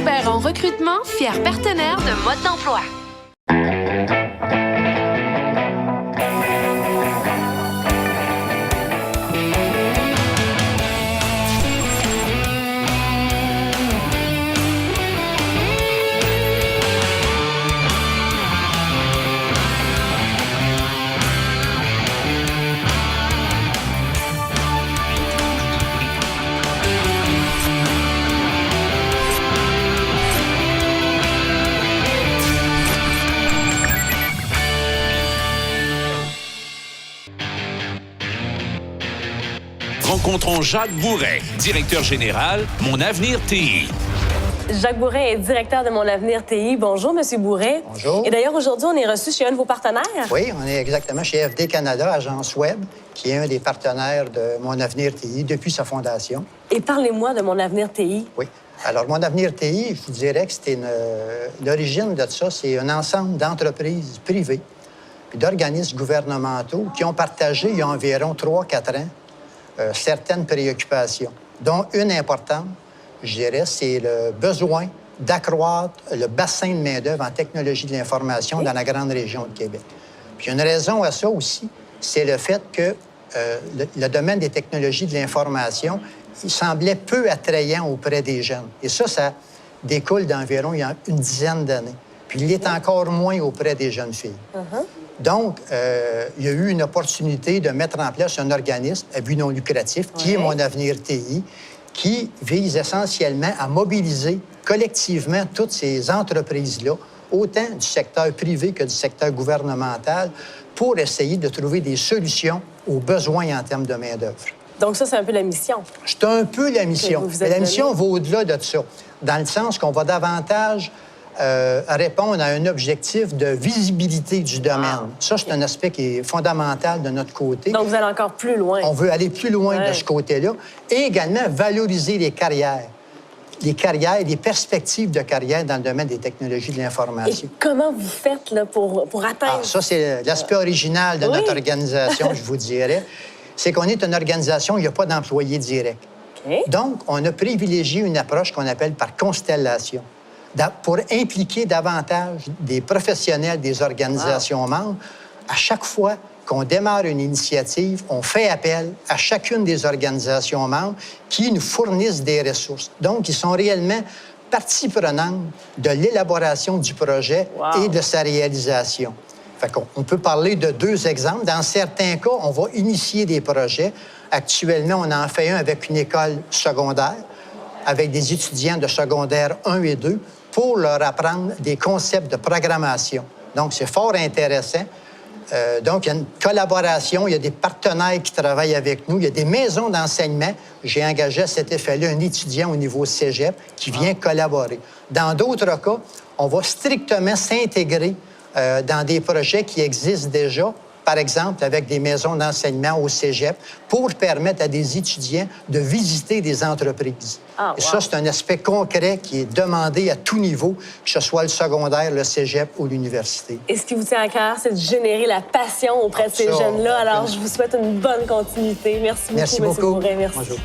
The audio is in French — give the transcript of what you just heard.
Expert en recrutement, fier partenaire de Mode d'emploi. Rencontrons Jacques Bourret, directeur général, Mon Avenir TI. Jacques Bourret est directeur de Mon Avenir TI. Bonjour, M. Bourret. Bonjour. Et d'ailleurs, aujourd'hui, on est reçu chez un de vos partenaires. Oui, on est exactement chez FD Canada, agence web, qui est un des partenaires de Mon Avenir TI depuis sa fondation. Et parlez-moi de Mon Avenir TI. Oui. Alors, Mon Avenir TI, je vous dirais que c'était l'origine de ça, c'est un ensemble d'entreprises privées et d'organismes gouvernementaux qui ont partagé il y a environ 3-4 ans certaines préoccupations, dont une importante, je dirais, c'est le besoin d'accroître le bassin de main-d'œuvre en technologie de l'information dans la grande région de Québec. Puis une raison à ça aussi, c'est le fait que le domaine des technologies de l'information, il semblait peu attrayant auprès des jeunes. Et ça découle d'environ il y a une dizaine d'années. Puis il l'est encore moins auprès des jeunes filles. Donc, il y a eu une opportunité de mettre en place un organisme à but non lucratif, qui est Mon Avenir TI, qui vise essentiellement à mobiliser collectivement toutes ces entreprises-là, autant du secteur privé que du secteur gouvernemental, pour essayer de trouver des solutions aux besoins en termes de main-d'œuvre. Donc ça, c'est un peu la mission. C'est un peu la mission. Mais la mission va au-delà de ça, dans le sens qu'on va davantage répondre à un objectif de visibilité du domaine. Ça, c'est un aspect qui est fondamental de notre côté. Donc, vous allez encore plus loin. On veut aller plus loin de ce côté-là et également valoriser les carrières, les perspectives de carrière dans le domaine des technologies de l'information. Et comment vous faites là, pour atteindre... Ça, c'est l'aspect original de notre organisation, je vous dirais. C'est qu'on est une organisation où il n'y a pas d'employés directs. Donc, on a privilégié une approche qu'on appelle par constellation, pour impliquer davantage des professionnels des organisations membres. À chaque fois qu'on démarre une initiative, on fait appel à chacune des organisations membres qui nous fournissent des ressources. Donc, ils sont réellement partie prenante de l'élaboration du projet et de sa réalisation. Fait qu'on peut parler de 2 exemples. Dans certains cas, on va initier des projets. Actuellement, on en fait un avec une école secondaire, avec des étudiants de secondaire 1 et 2, pour leur apprendre des concepts de programmation. Donc, c'est fort intéressant. Donc, il y a une collaboration, il y a des partenaires qui travaillent avec nous, il y a des maisons d'enseignement. J'ai engagé à cet effet-là un étudiant au niveau cégep qui vient collaborer. Dans d'autres cas, on va strictement s'intégrer dans des projets qui existent déjà, par exemple avec des maisons d'enseignement au cégep, pour permettre à des étudiants de visiter des entreprises. Et ça, c'est un aspect concret qui est demandé à tout niveau, que ce soit le secondaire, le cégep ou l'université. Et ce qui vous tient à cœur, c'est de générer la passion auprès de ces jeunes-là. Alors, je vous souhaite une bonne continuité. Merci beaucoup, M. Bourret. Merci. Bonjour.